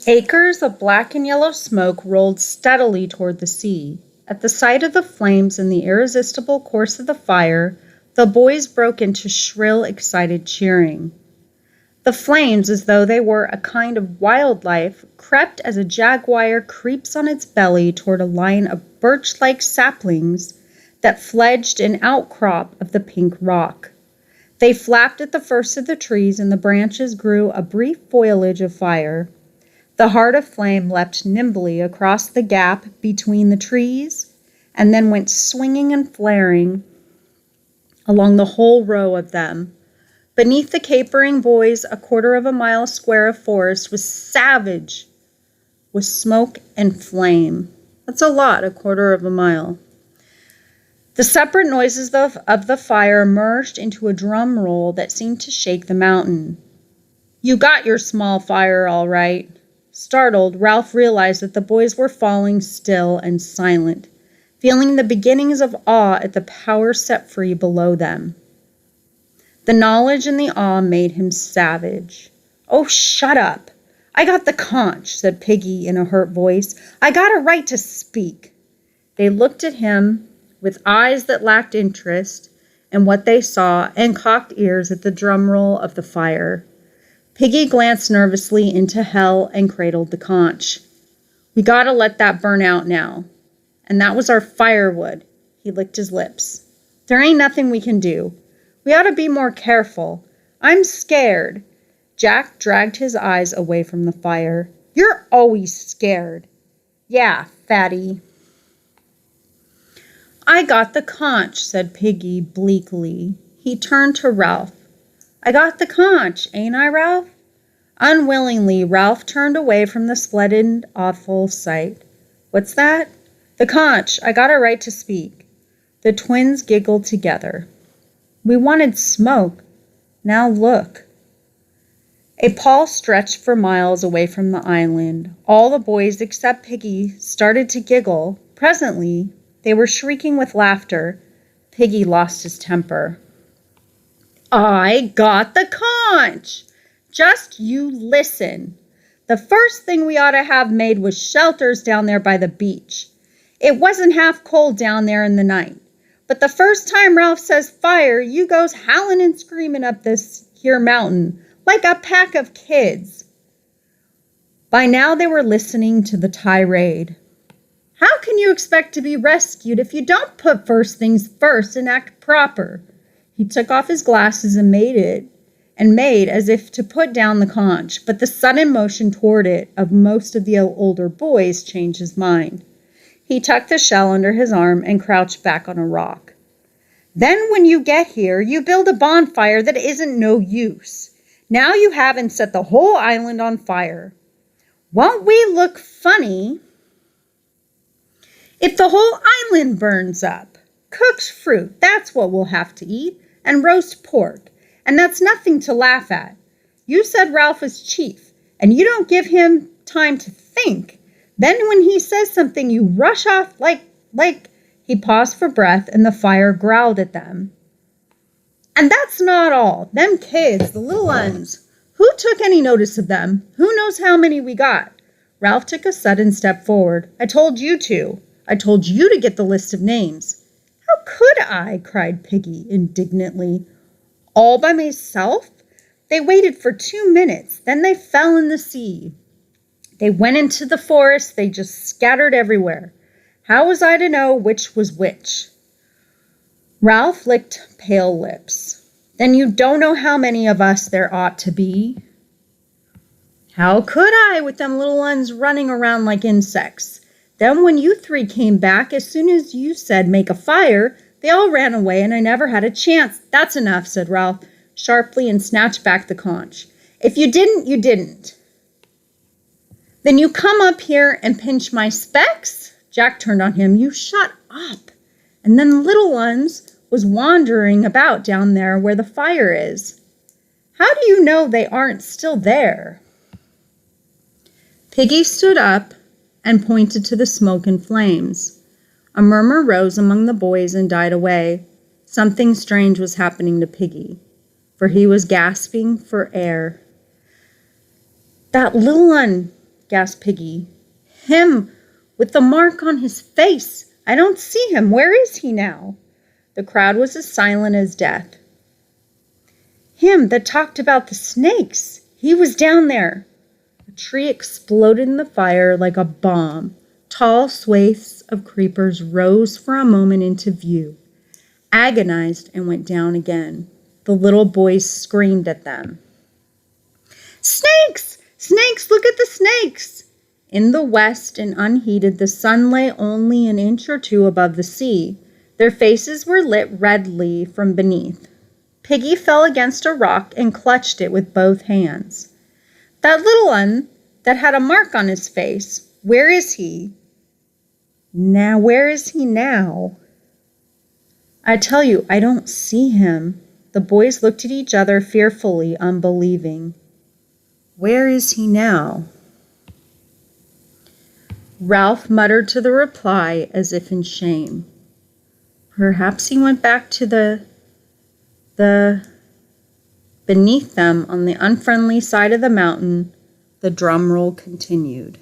Acres of black and yellow smoke rolled steadily toward the sea. At the sight of the flames and the irresistible course of the fire, the boys broke into shrill, excited cheering. The flames, as though they were a kind of wildlife, crept as a jaguar creeps on its belly toward a line of birch-like saplings that fledged an outcrop of the pink rock. They flapped at the first of the trees, and the branches grew a brief foliage of fire. The heart of flame leapt nimbly across the gap between the trees, and then went swinging and flaring along the whole row of them. Beneath the capering boys, a quarter of a mile square of forest was savage with smoke and flame. That's a lot, a quarter of a mile. The separate noises of the fire merged into a drum roll that seemed to shake the mountain. "You got your small fire, all right." Startled, Ralph realized that the boys were falling still and silent, feeling the beginnings of awe at the power set free below them. The knowledge and the awe made him savage. "Oh, shut up. I got the conch," said Piggy in a hurt voice. "I got a right to speak." They looked at him with eyes that lacked interest in what they saw and cocked ears at the drum roll of the fire. Piggy glanced nervously into hell and cradled the conch. "We gotta let that burn out now. And that was our firewood." He licked his lips. "There ain't nothing we can do. We ought to be more careful. I'm scared." Jack dragged his eyes away from the fire. "You're always scared." "Yeah, fatty." "I got the conch," said Piggy bleakly. He turned to Ralph. "I got the conch, ain't I, Ralph?" Unwillingly, Ralph turned away from the splendid, awful sight. "What's that?" "The conch. I got a right to speak." The twins giggled together. "We wanted smoke. Now look." A pall stretched for miles away from the island. All the boys except Piggy started to giggle. Presently, they were shrieking with laughter. Piggy lost his temper. "I got the conch! Just you listen. The first thing we ought to have made was shelters down there by the beach. It wasn't half cold down there in the night. But the first time Ralph says fire, you goes howling and screaming up this here mountain like a pack of kids." By now they were listening to the tirade. "How can you expect to be rescued if you don't put first things first and act proper?" He took off his glasses and made as if to put down the conch, but the sudden motion toward it of most of the older boys changed his mind. He tucked the shell under his arm and crouched back on a rock. "Then when you get here, you build a bonfire that isn't no use. Now you haven't set the whole island on fire. Won't we look funny if the whole island burns up? Cooked fruit, that's what we'll have to eat, and roast pork. And that's nothing to laugh at. You said Ralph was chief, and you don't give him time to think. Then when he says something, you rush off like... He paused for breath, and the fire growled at them. "And that's not all. Them kids, the little uns. Who took any notice of them? Who knows how many we got?" Ralph took a sudden step forward. "I told you to. I told you to get the list of names." "How could I?" cried Piggy indignantly. "All by myself? They waited for 2 minutes. Then they fell in the sea. They went into the forest. They just scattered everywhere. How was I to know which was which?" Ralph licked pale lips. "Then you don't know how many of us there ought to be?" "How could I, with them little uns running around like insects? Then when you three came back, as soon as you said make a fire, they all ran away and I never had a chance." "That's enough," said Ralph sharply and snatched back the conch. "If you didn't, you didn't." "Then you come up here and pinch my specs?" Jack turned on him. "You shut up. And then little uns was wandering about down there where the fire is. How do you know they aren't still there?" Piggy stood up and pointed to the smoke and flames. A murmur rose among the boys and died away. Something strange was happening to Piggy, for he was gasping for air. "That little un, gasped Piggy. Him, with the mark on his face. I don't see him. Where is he now? The crowd was as silent as death. Him that talked about the snakes. He was down there. A tree exploded in the fire like a bomb. Tall swathes of creepers rose for a moment into view, agonized, and went down again. The little boys screamed at them. Snakes! Snakes! Look at the snakes! In the west and unheated, the sun lay only an inch or two above the sea. Their faces were lit redly from beneath. Piggy fell against a rock and clutched it with both hands. That little one that had a mark on his face, where is he? Now, where is he now? I tell you, I don't see him. The boys looked at each other fearfully, unbelieving. Where is he now? Ralph muttered to the reply as if in shame. Perhaps he went back to the beneath them on the unfriendly side of the mountain. The drum roll continued.